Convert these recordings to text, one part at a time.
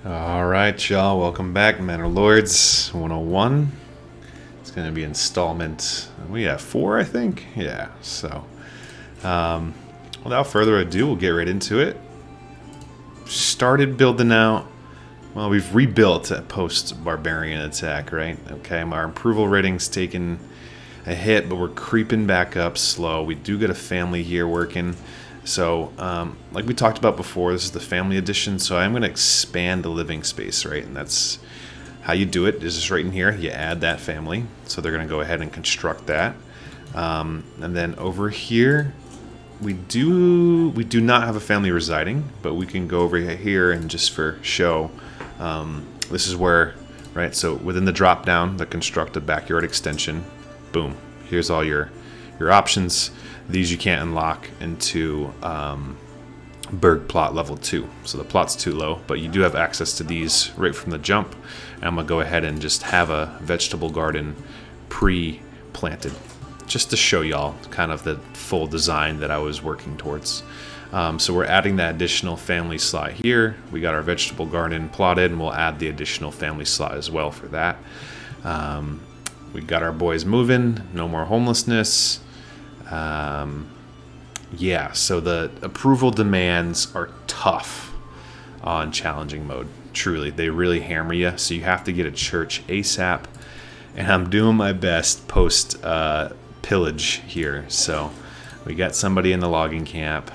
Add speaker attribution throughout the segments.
Speaker 1: All right, y'all. Welcome back, Manor Lords 101. It's going to be installment. We have 4, I think. Yeah. So, without further ado, we'll get right into it. Started building out. Well, we've rebuilt a post-barbarian attack, right? Okay, our approval rating's taken a hit, but we're creeping back up slow. We do get a family here working. So, like we talked about before, this is the family edition, so I'm going to expand the living space, right? And that's how you do it, is just right in here. You add that family, so they're going to go ahead and construct that. And then over here, we do not have a family residing, but we can go over here and just for show, this is where, right, so within the drop down, the construct a backyard extension, boom, here's all your options. These you can't unlock into Berg plot level 2, so the plot's too low, but you do have access to these right from the jump. And I'm gonna go ahead and just have a vegetable garden pre-planted, just to show y'all kind of the full design that I was working towards. So we're adding that additional family slot here. We got our vegetable garden plotted, and we'll add the additional family slot as well for that. We got our boys moving, no more homelessness. Yeah, so the approval demands are tough on challenging mode. Truly, they really hammer you, so you have to get a church ASAP. And I'm doing my best post pillage here. So we got somebody in the logging camp.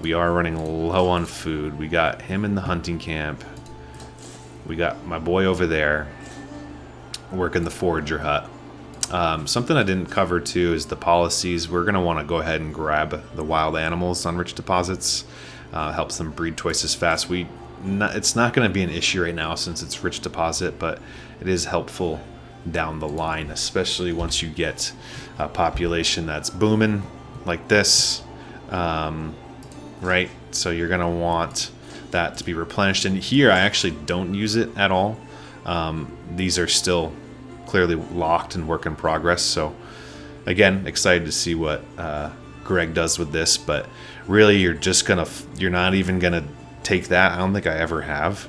Speaker 1: We are running low on food. We got him in the hunting camp. We got my boy over there working the forager hut. Something I didn't cover too is the policies. We're going to want to go ahead and grab the wild animals on rich deposits. Helps them breed twice as fast. It's not going to be an issue right now since it's rich deposit, but it is helpful down the line, especially once you get a population that's booming like this, right? So you're going to want that to be replenished. And here I actually don't use it at all. These are still clearly locked and work in progress. So again, excited to see what Greg does with this, but really you're not even gonna take that. I don't think I ever have.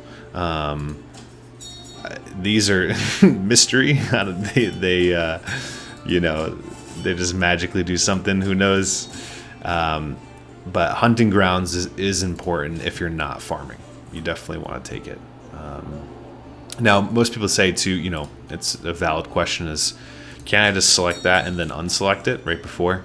Speaker 1: These are mystery. They just magically do something, who knows. But hunting grounds is important if you're not farming. You definitely want to take it. Now, most people say too, it's a valid question is, can I just select that and then unselect it right before?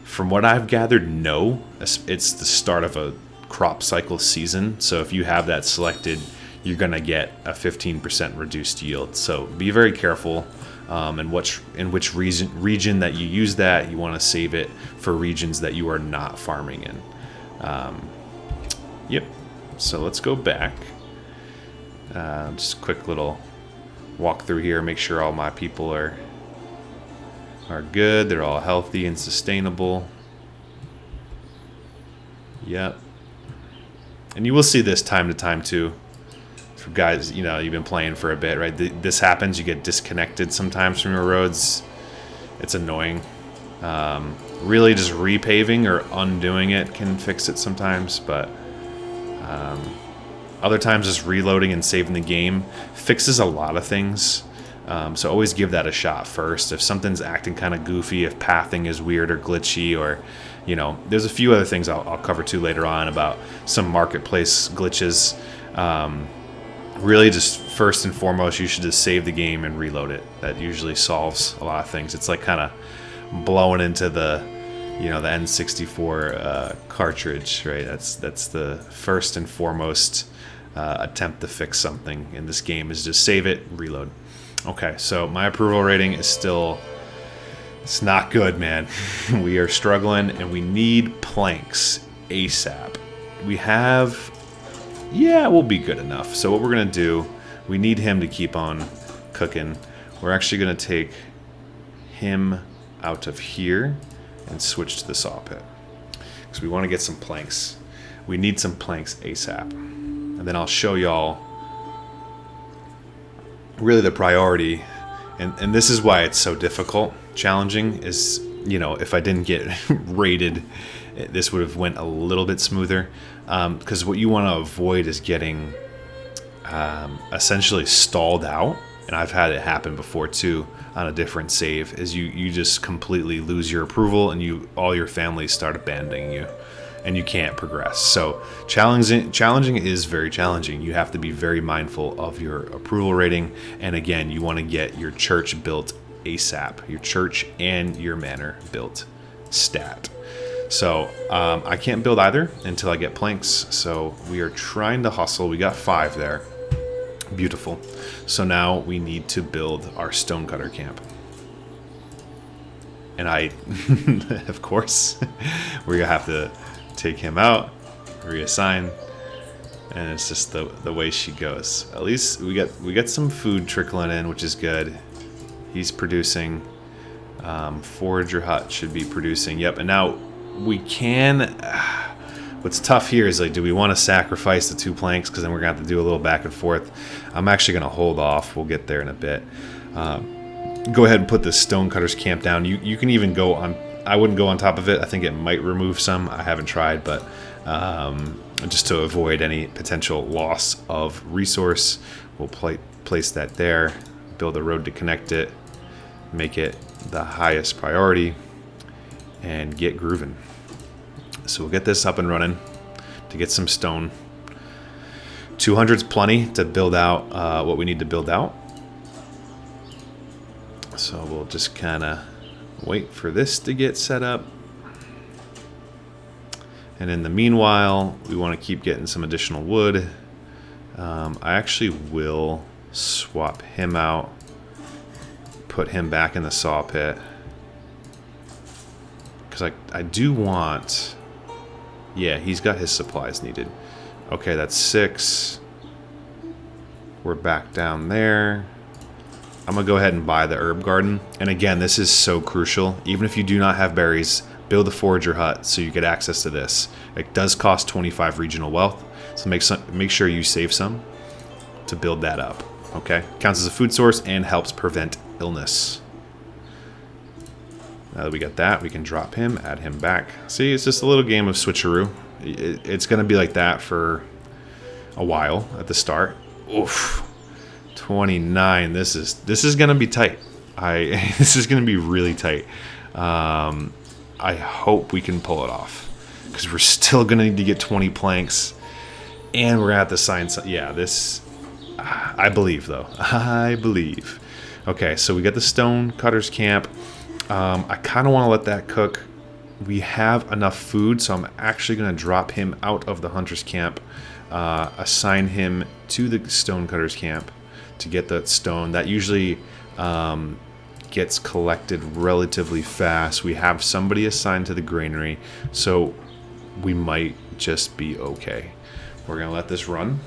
Speaker 1: From what I've gathered, no. It's the start of a crop cycle season. So if you have that selected, you're going to get a 15% reduced yield. So be very careful in which region that you use that. You want to save it for regions that you are not farming in. Yep. So let's go back. Just a quick little walk through here, make sure all my people are good, they're all healthy and sustainable. Yep. And you will see this time to time too. For guys, you've been playing for a bit, right? This happens, you get disconnected sometimes from your roads. It's annoying. Really just repaving or undoing it can fix it sometimes, but other times just reloading and saving the game fixes a lot of things. So always give that a shot first. If something's acting kind of goofy, if pathing is weird or glitchy, or, there's a few other things I'll cover too later on about some marketplace glitches. Really just first and foremost, you should just save the game and reload it. That usually solves a lot of things. It's like kind of blowing into the N64 cartridge, right? That's the first and foremost attempt to fix something in this game, is just save it, reload. Okay, so my approval rating is still, it's not good, man. We are struggling and we need planks ASAP. We'll be good enough. So what we're gonna do, we need him to keep on cooking. We're actually gonna take him out of here and switch to the saw pit, because we want to get some planks. We need some planks ASAP. And then I'll show y'all really the priority, and this is why it's so difficult, challenging, is, if I didn't get raided, this would have went a little bit smoother, because what you want to avoid is getting essentially stalled out, and I've had it happen before too on a different save, is you just completely lose your approval and all your family start abandoning you and you can't progress. So challenging is very challenging. You have to be very mindful of your approval rating, and again, you want to get your church built ASAP, your church and your manor built stat. So I can't build either until I get planks, so we are trying to hustle. We got 5 there. Beautiful. So now we need to build our stonecutter camp. And of course, we're gonna have to take him out, reassign, and it's just the way she goes. At least we get some food trickling in, which is good. He's producing. Forager hut should be producing. Yep, and now we can. What's tough here is, like, do we want to sacrifice the 2 planks? Because then we're going to have to do a little back and forth. I'm actually going to hold off. We'll get there in a bit. Go ahead and put the stonecutters camp down. You can even go on. I wouldn't go on top of it. I think it might remove some. I haven't tried, but just to avoid any potential loss of resource, we'll place that there. Build a road to connect it. Make it the highest priority. And get grooving. So we'll get this up and running to get some stone. 200's plenty to build out what we need to build out. So we'll just kind of wait for this to get set up. And in the meanwhile, we want to keep getting some additional wood. I actually will swap him out, put him back in the saw pit. Because I do want... Yeah, he's got his supplies needed. Okay, that's 6. We're back down there. I'm going to go ahead and buy the herb garden. And again, this is so crucial. Even if you do not have berries, build a forager hut so you get access to this. It does cost 25 regional wealth, so make sure you save some to build that up. Okay? Counts as a food source and helps prevent illness. Now that we got that, we can drop him, add him back. See, it's just a little game of switcheroo. It's going to be like that for a while at the start. Oof. 29. This is going to be tight. This is going to be really tight. I hope we can pull it off, because we're still going to need to get 20 planks, and we're going to have to sign some. Yeah, this... I believe, though. I believe. Okay, so we got the stone cutters camp. I kind of want to let that cook. We have enough food, so I'm actually going to drop him out of the hunter's camp, assign him to the stone cutters camp to get that stone. That usually gets collected relatively fast. We have somebody assigned to the granary, so we might just be okay. We're going to let this run.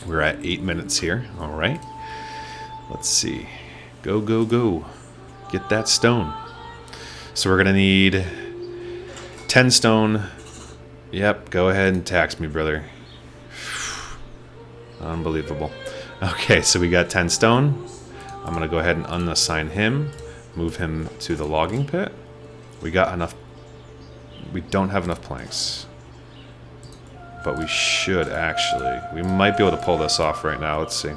Speaker 1: We're at 8 minutes here. All right. Let's see. Go, go, go. Get that stone. So we're going to need 10 stone. Yep, go ahead and tax me, brother. Unbelievable. Okay, so we got 10 stone. I'm going to go ahead and unassign him. Move him to the logging pit. We got enough. We don't have enough planks. But we should actually. We might be able to pull this off right now. Let's see.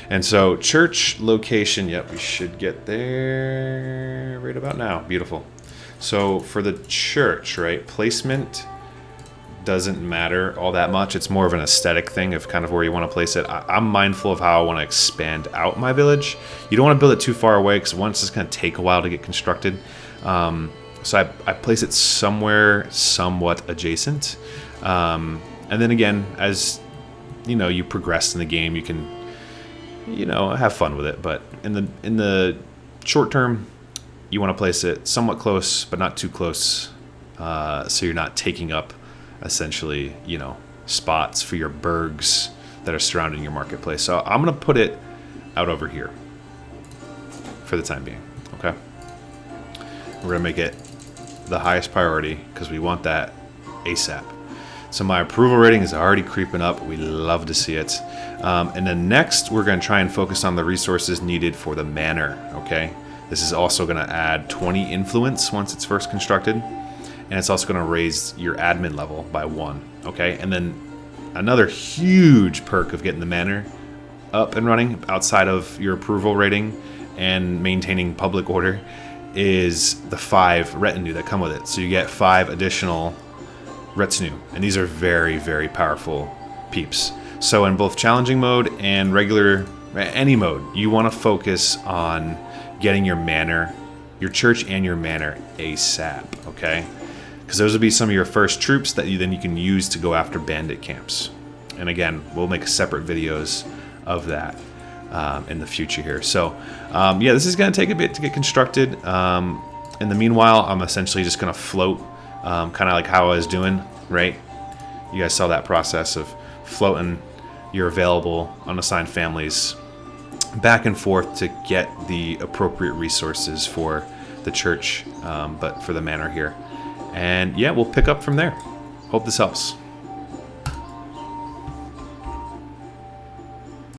Speaker 1: And so, church location, yep, we should get there right about now. Beautiful. So, for the church, right, placement doesn't matter all that much. It's more of an aesthetic thing of kind of where you want to place it. I'm mindful of how I want to expand out my village. You don't want to build it too far away, because once it's going to take a while to get constructed. So I place it somewhere somewhat adjacent. And then again, as you know, you progress in the game, you can, you know, have fun with it. But in the short term, you want to place it somewhat close, but not too close, so you're not taking up essentially, you know, spots for your burgs that are surrounding your marketplace. So I'm gonna put it out over here for the time being. Okay, we're gonna make it the highest priority because we want that ASAP. So my approval rating is already creeping up. We love to see it. And then next, we're going to try and focus on the resources needed for the manor. Okay, this is also going to add 20 influence once it's first constructed. and it's also going to raise your admin level by 1. Okay, and then another huge perk of getting the manor up and running outside of your approval rating and maintaining public order is the 5 retinue that come with it. So you get 5 additional retinue, and these are very, very powerful peeps. So in both challenging mode and regular, any mode, you want to focus on getting your manor, your church and your manor ASAP, okay? Because those will be some of your first troops that you can use to go after bandit camps. And again, we'll make separate videos of that in the future here. So yeah, this is going to take a bit to get constructed. In the meanwhile, I'm essentially just going to float, kind of like how I was doing, right? You guys saw that process of floating your available unassigned families back and forth to get the appropriate resources for the church, but for the manor here. And yeah, we'll pick up from there. Hope this helps.